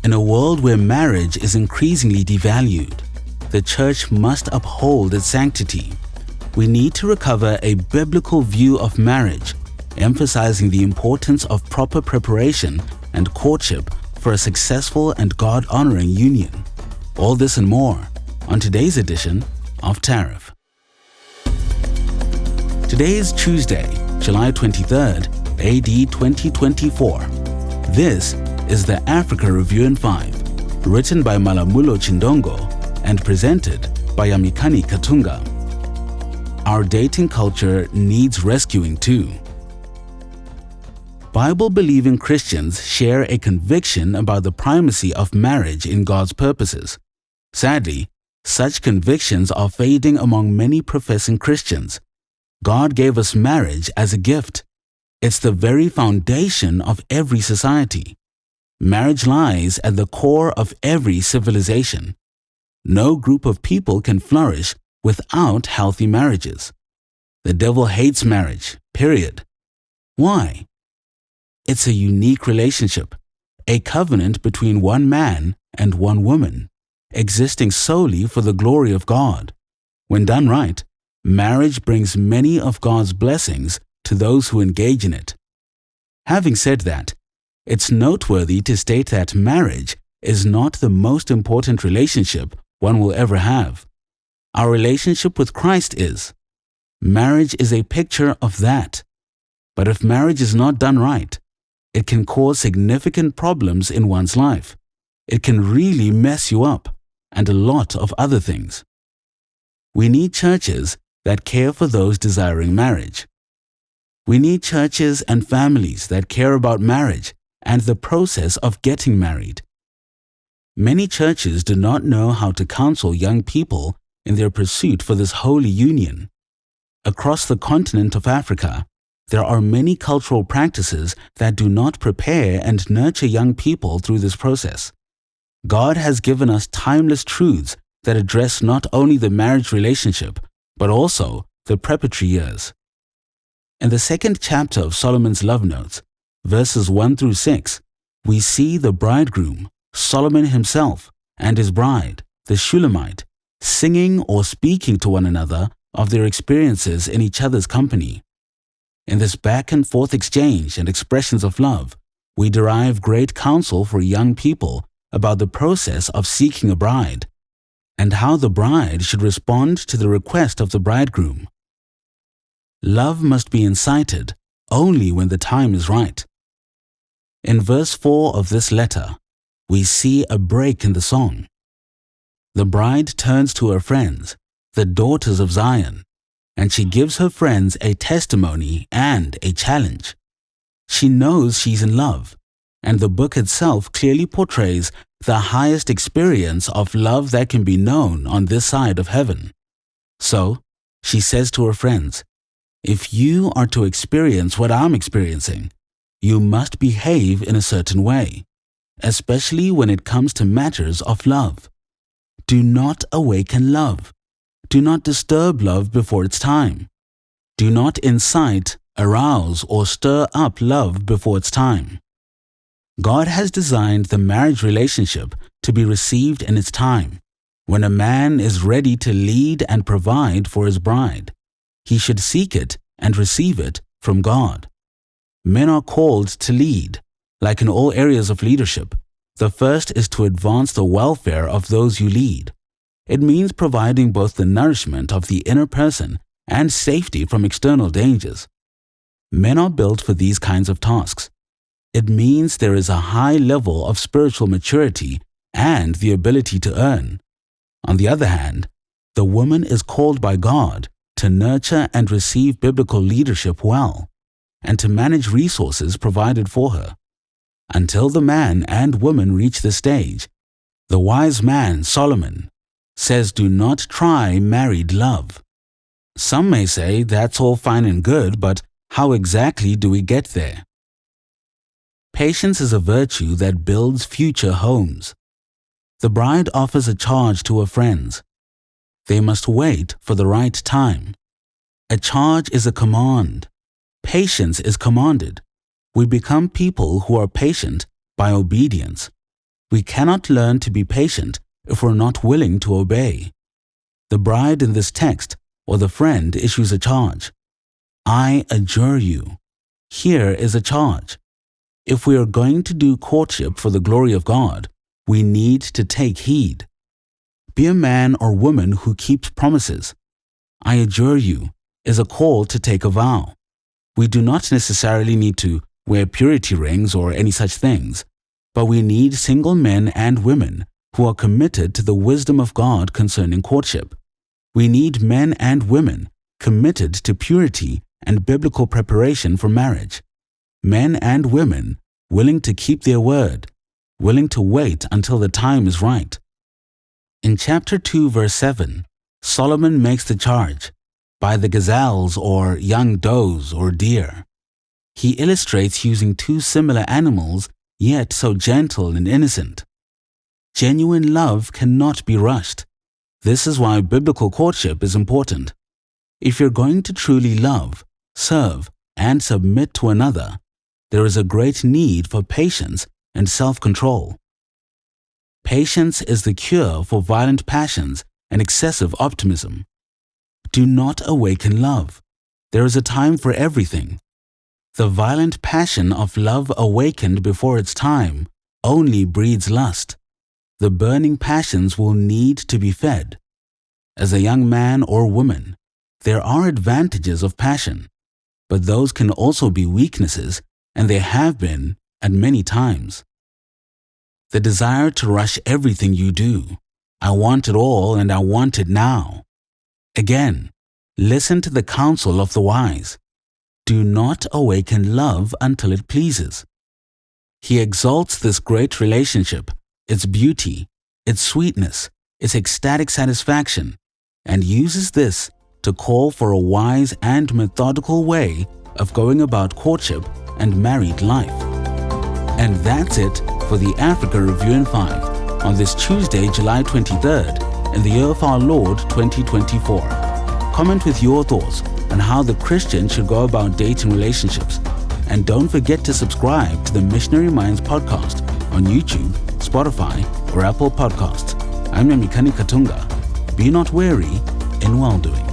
In a world where marriage is increasingly devalued, the church must uphold its sanctity. We need to recover a biblical view of marriage, emphasizing the importance of proper preparation and courtship for a successful and God-honoring union. All this and more on today's edition of TARIF. Today is Tuesday, July 23rd, AD 2024. This is the Africa Review in 5, written by Malamulo Chindongo and presented by Amikani Katunga. Our dating culture needs rescuing too. Bible-believing Christians share a conviction about the primacy of marriage in God's purposes. Sadly, such convictions are fading among many professing Christians. God gave us marriage as a gift. It's the very foundation of every society. Marriage lies at the core of every civilization. No group of people can flourish without healthy marriages. The devil hates marriage, period. Why? It's a unique relationship, a covenant between one man and one woman, existing solely for the glory of God. When done right, marriage brings many of God's blessings to those who engage in it. Having said that, it's noteworthy to state that marriage is not the most important relationship one will ever have. Our relationship with Christ is. Marriage is a picture of that. But if marriage is not done right, it can cause significant problems in one's life. It can really mess you up, and a lot of other things. We need churches that care for those desiring marriage. We need churches and families that care about marriage and the process of getting married. Many churches do not know how to counsel young people in their pursuit for this holy union. Across the continent of Africa, there are many cultural practices that do not prepare and nurture young people through this process. God has given us timeless truths that address not only the marriage relationship, but also the preparatory years. In the second chapter of Solomon's Love Notes, verses 1 through 6, we see the bridegroom, Solomon himself, and his bride, the Shulamite, singing or speaking to one another of their experiences in each other's company. In this back and forth exchange and expressions of love, we derive great counsel for young people about the process of seeking a bride, and how the bride should respond to the request of the bridegroom. Love must be incited only when the time is right. In verse 4 of this letter, we see a break in the song. The bride turns to her friends, the daughters of Zion, and she gives her friends a testimony and a challenge. She knows she's in love, and the book itself clearly portrays the highest experience of love that can be known on this side of heaven. So, she says to her friends, if you are to experience what I'm experiencing, you must behave in a certain way, especially when it comes to matters of love. Do not awaken love. Do not disturb love before its time. Do not incite, arouse, or stir up love before its time. God has designed the marriage relationship to be received in its time, when a man is ready to lead and provide for his bride. He should seek it and receive it from God. Men are called to lead. Like in all areas of leadership, the first is to advance the welfare of those you lead. It means providing both the nourishment of the inner person and safety from external dangers. Men are built for these kinds of tasks. It means there is a high level of spiritual maturity and the ability to earn. On the other hand, the woman is called by God to nurture and receive biblical leadership well, and to manage resources provided for her. Until the man and woman reach this stage, the wise man, Solomon, says do not try married love. Some may say that's all fine and good, but how exactly do we get there? Patience is a virtue that builds future homes. The bride offers a charge to her friends. They must wait for the right time. A charge is a command. Patience is commanded. We become people who are patient by obedience. We cannot learn to be patient if we're not willing to obey. The bride in this text, or the friend, issues a charge. I adjure you. Here is a charge. If we are going to do courtship for the glory of God, we need to take heed. Be a man or woman who keeps promises. I adjure you is a call to take a vow. We do not necessarily need to wear purity rings or any such things, but we need single men and women who are committed to the wisdom of God concerning courtship. We need men and women committed to purity and biblical preparation for marriage. Men and women willing to keep their word, willing to wait until the time is right. In chapter 2, verse 7, Solomon makes the charge, by the gazelles or young does or deer. He illustrates using two similar animals, yet so gentle and innocent. Genuine love cannot be rushed. This is why biblical courtship is important. If you're going to truly love, serve, and submit to another, there is a great need for patience and self-control. Patience is the cure for violent passions and excessive optimism. Do not awaken love. There is a time for everything. The violent passion of love awakened before its time only breeds lust. The burning passions will need to be fed. As a young man or woman, there are advantages of passion, but those can also be weaknesses, and they have been at many times. The desire to rush everything you do. I want it all and I want it now. Again, listen to the counsel of the wise. Do not awaken love until it pleases. He exalts this great relationship, its beauty, its sweetness, its ecstatic satisfaction, and uses this to call for a wise and methodical way of going about courtship and married life. And that's it for the Africa Review in 5 on this Tuesday, July 23rd, in the year of our Lord 2024. Comment with your thoughts on how the Christian should go about dating relationships. And don't forget to subscribe to the Missionary Minds podcast on YouTube, Spotify, or Apple Podcasts. I'm Nyamikani Katunga. Be not weary in well-doing.